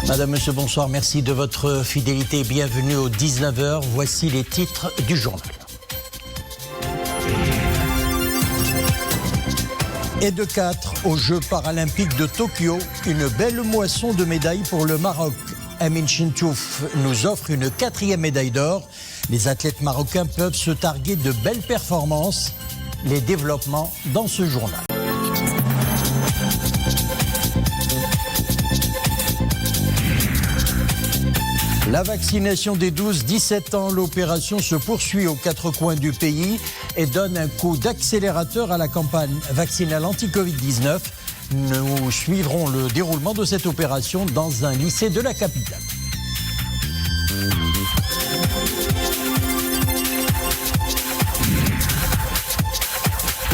Madame, Monsieur, bonsoir. Merci de votre fidélité. Bienvenue aux 19h. Voici les titres du journal. Et de 4 aux Jeux paralympiques de Tokyo, une belle moisson de médailles pour le Maroc. Amin Chintouf nous offre une 4e médaille d'or. Les athlètes marocains peuvent se targuer de belles performances. Les développements dans ce journal. La vaccination des 12-17 ans, l'opération se poursuit aux 4 coins du pays et donne un coup d'accélérateur à la campagne vaccinale anti-Covid-19. Nous suivrons le déroulement de cette opération dans un lycée de la capitale.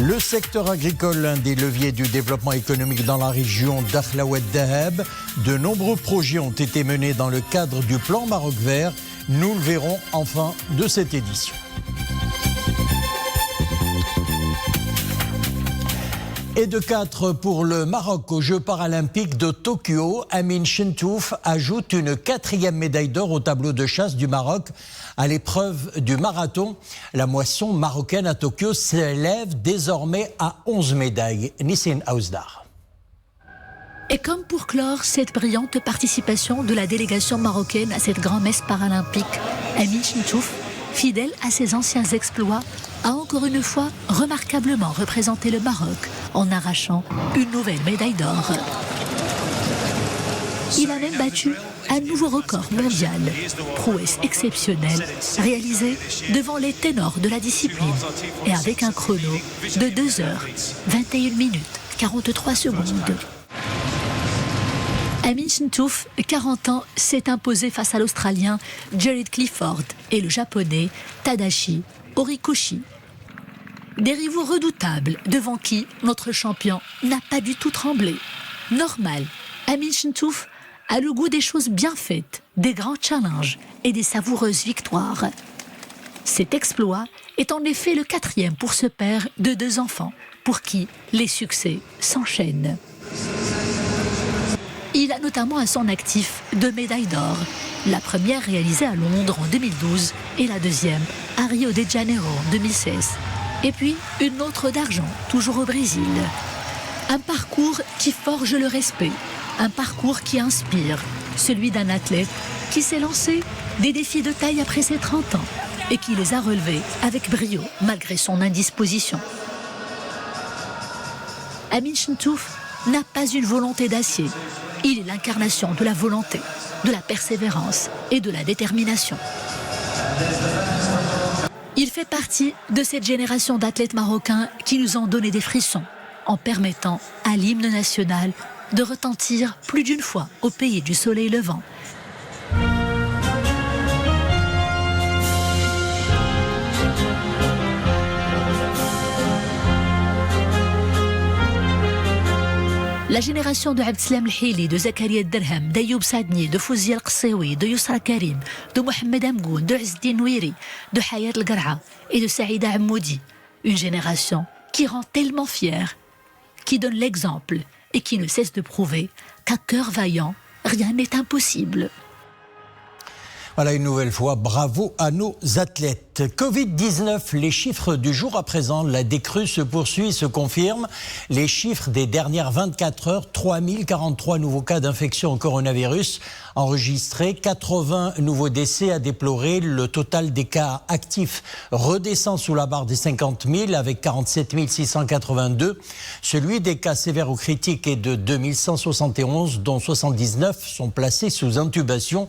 Le secteur agricole, l'un des leviers du développement économique dans la région d'Akhla Oued Dahab. De nombreux projets ont été menés dans le cadre du plan Maroc Vert. Nous le verrons en fin de cette édition. Et de 4 pour le Maroc aux Jeux paralympiques de Tokyo. Amin Chintouf ajoute une 4e médaille d'or au tableau de chasse du Maroc à l'épreuve du marathon. La moisson marocaine à Tokyo s'élève désormais à 11 médailles. Nissin Aouzdar. Et comme pour clore cette brillante participation de la délégation marocaine à cette grand-messe paralympique, Amin Chintouf, fidèle à ses anciens exploits, a encore une fois remarquablement représenté le Maroc en arrachant une nouvelle médaille d'or. Il a même battu un nouveau record mondial, prouesse exceptionnelle, réalisée devant les ténors de la discipline et avec un chrono de 2h, 21 minutes, 43 secondes. Amin Chintouf, 40 ans, s'est imposé face à l'Australien Jared Clifford et le Japonais Tadashi Horikoshi. Des rivaux redoutables devant qui notre champion n'a pas du tout tremblé. Normal, Amin Chintouf a le goût des choses bien faites, des grands challenges et des savoureuses victoires. Cet exploit est en effet le 4e pour ce père de 2 enfants, pour qui les succès s'enchaînent. Il a notamment à son actif 2 médailles d'or, la première réalisée à Londres en 2012 et la deuxième à Rio de Janeiro en 2016. Et puis une autre d'argent, toujours au Brésil. Un parcours qui forge le respect, un parcours qui inspire, celui d'un athlète qui s'est lancé des défis de taille après ses 30 ans et qui les a relevés avec brio malgré son indisposition. Amin Chintouf n'a pas une volonté d'acier. Il est l'incarnation de la volonté, de la persévérance et de la détermination. Il fait partie de cette génération d'athlètes marocains qui nous ont donné des frissons en permettant à l'hymne national de retentir plus d'une fois au pays du soleil levant. La génération de Abdeslam El-Hili, de Zakaria Derham, d'Ayoub Sadni, de Fouzia El-Qassaoui, de Yousra Karim, de Mohamed Amgoun, de Izzdin Nouiri, de Hayat El-Gar'a et de Saïda Ammoudi. Une génération qui rend tellement fière, qui donne l'exemple et qui ne cesse de prouver qu'à cœur vaillant, rien n'est impossible. Voilà, une nouvelle fois, bravo à nos athlètes. Covid-19, les chiffres du jour à présent, la décrue se poursuit, se confirme. Les chiffres des dernières 24 heures, 3043 nouveaux cas d'infection au coronavirus enregistrés, 80 nouveaux décès à déplorer. Le total des cas actifs redescend sous la barre des 50 000 avec 47 682. Celui des cas sévères ou critiques est de 2171, dont 79 sont placés sous intubation.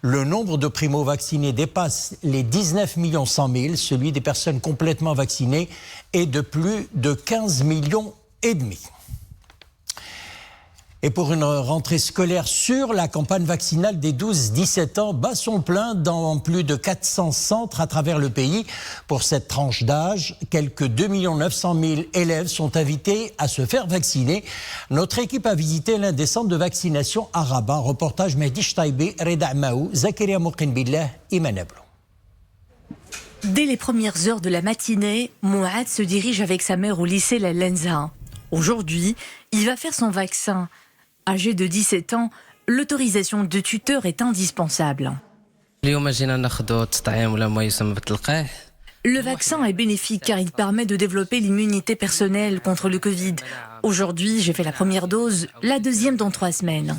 Le nombre de primo-vaccinés dépasse les 19 100 000. Celui des personnes complètement vaccinées est de plus de 15 millions et demi. Et pour une rentrée scolaire sûre, la campagne vaccinale des 12-17 ans bat son plein dans plus de 400 centres à travers le pays. Pour cette tranche d'âge, quelques 2 900 000 élèves sont invités à se faire vacciner. Notre équipe a visité l'un des centres de vaccination à Rabat. Reportage Mehdi Chtaïbi, Reda Amaou, Zakaria Mouqin-Billah, Iman Ablou. Dès les premières heures de la matinée, Mouad se dirige avec sa mère au lycée La Lenza. Aujourd'hui, il va faire son vaccin. Âgé de 17 ans, l'autorisation de tuteur est indispensable. Le vaccin est bénéfique car il permet de développer l'immunité personnelle contre le Covid. Aujourd'hui, j'ai fait la première dose, la deuxième dans 3 semaines.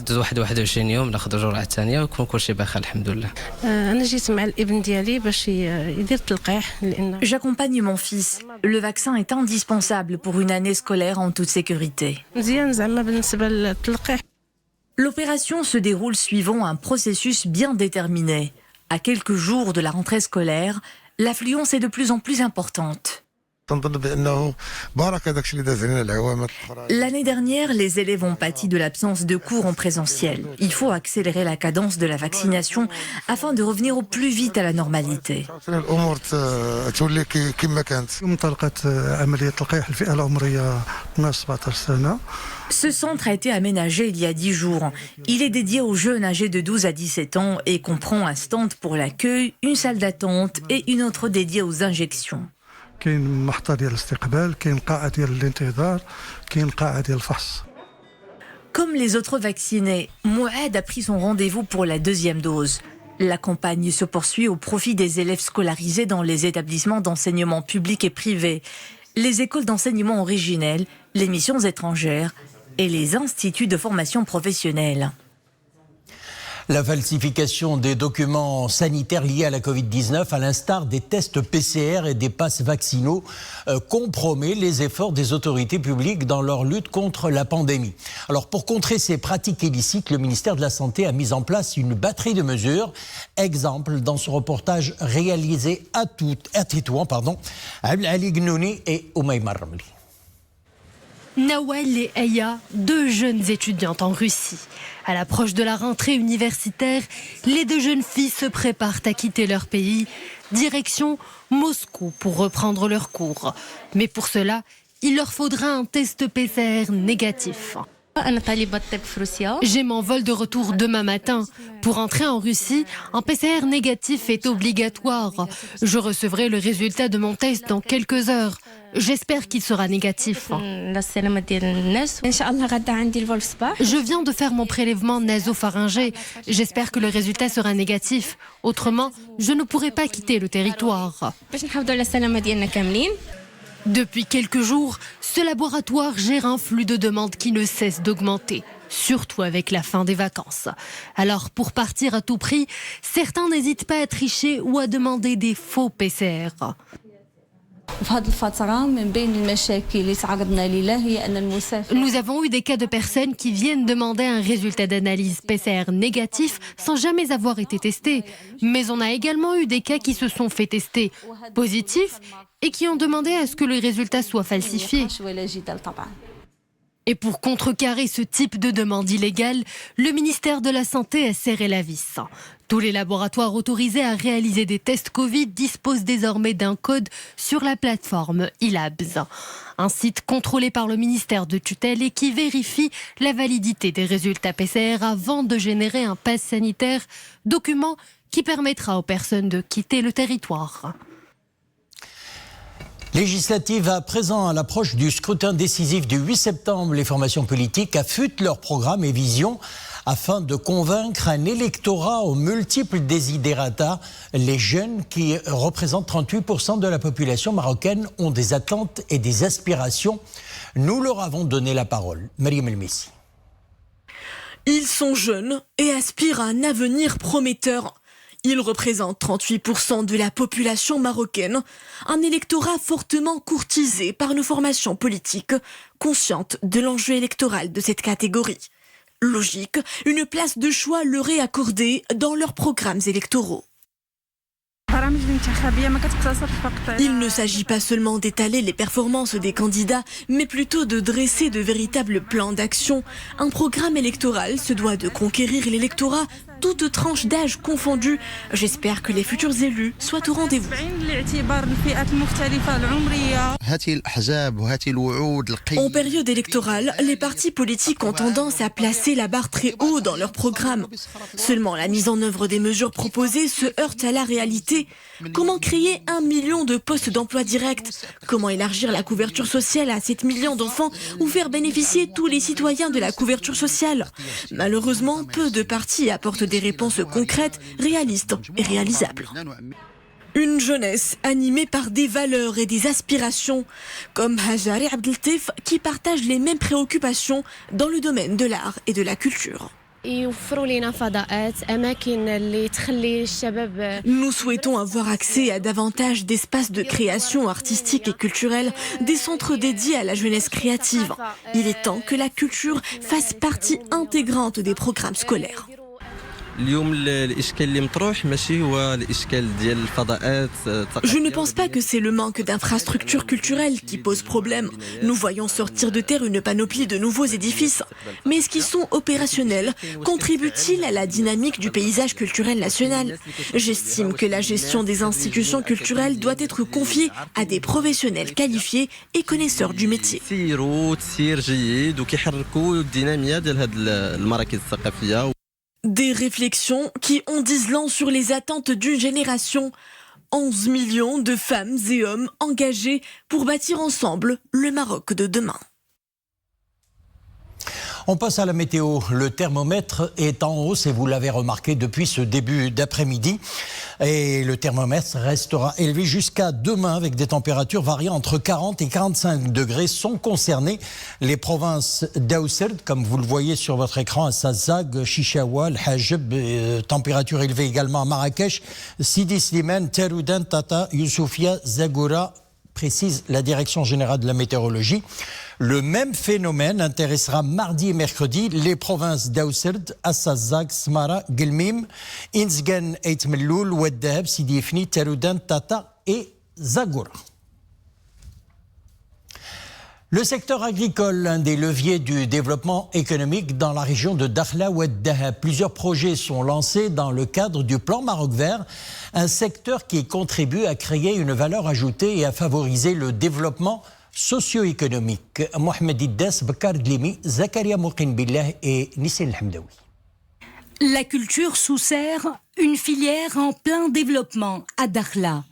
J'accompagne mon fils. Le vaccin est indispensable pour une année scolaire en toute sécurité. L'opération se déroule suivant un processus bien déterminé. À quelques jours de la rentrée scolaire, l'affluence est de plus en plus importante. L'année dernière, les élèves ont pâti de l'absence de cours en présentiel. Il faut accélérer la cadence de la vaccination afin de revenir au plus vite à la normalité. Ce centre a été aménagé il y a 10 jours. Il est dédié aux jeunes âgés de 12 à 17 ans et comprend un stand pour l'accueil, une salle d'attente et une autre dédiée aux injections. Comme les autres vaccinés, Mouad a pris son rendez-vous pour la deuxième dose. La campagne se poursuit au profit des élèves scolarisés dans les établissements d'enseignement public et privé, les écoles d'enseignement originel, les missions étrangères et les instituts de formation professionnelle. La falsification des documents sanitaires liés à la Covid-19, à l'instar des tests PCR et des passes vaccinaux, compromet les efforts des autorités publiques dans leur lutte contre la pandémie. Alors, pour contrer ces pratiques illicites, le ministère de la Santé a mis en place une batterie de mesures. Exemple dans ce reportage réalisé à Tétouan, Ali Gnouni et Oumaïma Ramli. Nawal et Aya, 2 jeunes étudiantes en Russie. À l'approche de la rentrée universitaire, les 2 jeunes filles se préparent à quitter leur pays, direction Moscou pour reprendre leurs cours. Mais pour cela, il leur faudra un test PCR négatif. J'ai mon vol de retour demain matin. Pour entrer en Russie, un PCR négatif est obligatoire. Je recevrai le résultat de mon test dans quelques heures. J'espère qu'il sera négatif. Je viens de faire mon prélèvement nasopharyngé. J'espère que le résultat sera négatif. Autrement, je ne pourrai pas quitter le territoire. Depuis quelques jours, ce laboratoire gère un flux de demandes qui ne cesse d'augmenter, surtout avec la fin des vacances. Alors, pour partir à tout prix, certains n'hésitent pas à tricher ou à demander des faux PCR. Nous avons eu des cas de personnes qui viennent demander un résultat d'analyse PCR négatif sans jamais avoir été testés. Mais on a également eu des cas qui se sont fait tester positifs et qui ont demandé à ce que le résultat soit falsifié. Et pour contrecarrer ce type de demande illégale, le ministère de la Santé a serré la vis. Tous les laboratoires autorisés à réaliser des tests Covid disposent désormais d'un code sur la plateforme eLabs, un site contrôlé par le ministère de tutelle et qui vérifie la validité des résultats PCR avant de générer un pass sanitaire, document qui permettra aux personnes de quitter le territoire. Législative à présent, à l'approche du scrutin décisif du 8 septembre, les formations politiques affûtent leurs programmes et visions afin de convaincre un électorat aux multiples desiderata. Les jeunes, qui représentent 38% de la population marocaine, ont des attentes et des aspirations. Nous leur avons donné la parole. Mariam El Messi. Ils sont jeunes et aspirent à un avenir prometteur. Ils représentent 38% de la population marocaine, un électorat fortement courtisé par nos formations politiques, conscientes de l'enjeu électoral de cette catégorie. Logique, une place de choix leur est accordée dans leurs programmes électoraux. Il ne s'agit pas seulement d'étaler les performances des candidats, mais plutôt de dresser de véritables plans d'action. Un programme électoral se doit de conquérir l'électorat toutes tranches d'âge confondues. J'espère que les futurs élus soient au rendez-vous. En période électorale, les partis politiques ont tendance à placer la barre très haut dans leur programme. Seulement, la mise en œuvre des mesures proposées se heurte à la réalité. Comment créer 1 million de postes d'emploi directs? Comment élargir la couverture sociale à 7 millions d'enfants ou faire bénéficier tous les citoyens de la couverture sociale? Malheureusement, peu de partis apportent des réponses concrètes, réalistes et réalisables. Une jeunesse animée par des valeurs et des aspirations, comme Hajari Abdeltif, qui partage les mêmes préoccupations dans le domaine de l'art et de la culture. Nous souhaitons avoir accès à davantage d'espaces de création artistique et culturelle, des centres dédiés à la jeunesse créative. Il est temps que la culture fasse partie intégrante des programmes scolaires. Je ne pense pas que c'est le manque d'infrastructures culturelles qui pose problème. Nous voyons sortir de terre une panoplie de nouveaux édifices. Mais est-ce qu'ils sont opérationnels? Contribuent-ils à la dynamique du paysage culturel national? J'estime que la gestion des institutions culturelles doit être confiée à des professionnels qualifiés et connaisseurs du métier. Des réflexions qui en disent long sur les attentes d'une génération. 11 millions de femmes et hommes engagés pour bâtir ensemble le Maroc de demain. On passe à la météo. Le thermomètre est en hausse et vous l'avez remarqué depuis ce début d'après-midi. Et le thermomètre restera élevé jusqu'à demain avec des températures variant entre 40 et 45 degrés. Sont concernées les provinces d'Aousserd, comme vous le voyez sur votre écran, à Sazag, Chichaoua, Hajeb, température élevée également à Marrakech, Sidi Slimane, Teroudan, Tata, Youssoufia, Zagoura, précise la Direction générale de la météorologie. Le même phénomène intéressera mardi et mercredi les provinces d'Aousserd, Assazag, Smara, Gelmim, Inzgan, Eitmelloul, Ouaddab, Sidi Ifni, Teroudan, Tata et Zagoura. Le secteur agricole, l'un des leviers du développement économique dans la région de Dakhla Oued Dahab. Plusieurs projets sont lancés dans le cadre du plan Maroc Vert, un secteur qui contribue à créer une valeur ajoutée et à favoriser le développement socio-économique. Mohamed Iddas, Bakar Dlimi, Zakaria Mouqin Billah et Nissin Hamdaoui. La culture sous serre, une filière en plein développement à Dakhla.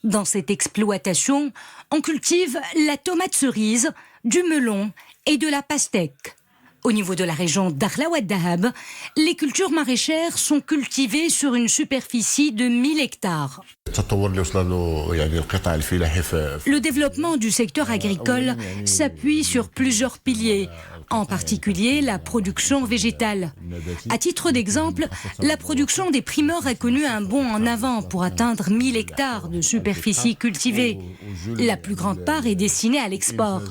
Dans cette exploitation, on cultive la tomate cerise, du melon et de la pastèque. Au niveau de la région Dakhla Oued Dahab, les cultures maraîchères sont cultivées sur une superficie de 1000 hectares. Le développement du secteur agricole s'appuie sur plusieurs piliers, en particulier la production végétale. À titre d'exemple, la production des primeurs a connu un bond en avant pour atteindre 1000 hectares de superficie cultivée. La plus grande part est destinée à l'export.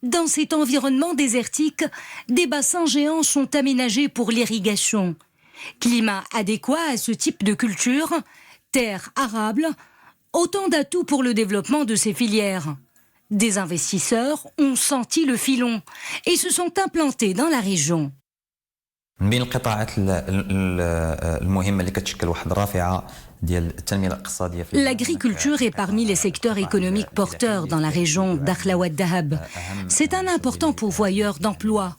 Dans cet environnement désertique, des bassins géants sont aménagés pour l'irrigation. Climat adéquat à ce type de culture, terre arable, autant d'atouts pour le développement de ces filières. Des investisseurs ont senti le filon et se sont implantés dans la région. L'agriculture est parmi les secteurs économiques porteurs dans la région Dakhla Oued Dahab. C'est un important pourvoyeur d'emplois.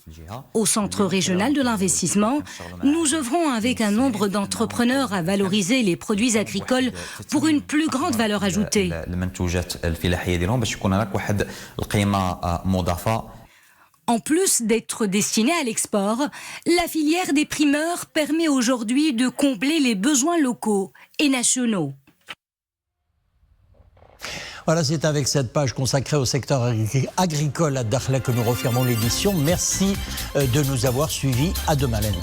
Au Centre régional de l'investissement, nous œuvrons avec un nombre d'entrepreneurs à valoriser les produits agricoles pour une plus grande valeur ajoutée. En plus d'être destinée à l'export, la filière des primeurs permet aujourd'hui de combler les besoins locaux et nationaux. Voilà, c'est avec cette page consacrée au secteur agricole à Dakhla que nous refermons l'édition. Merci de nous avoir suivis. À demain lundi.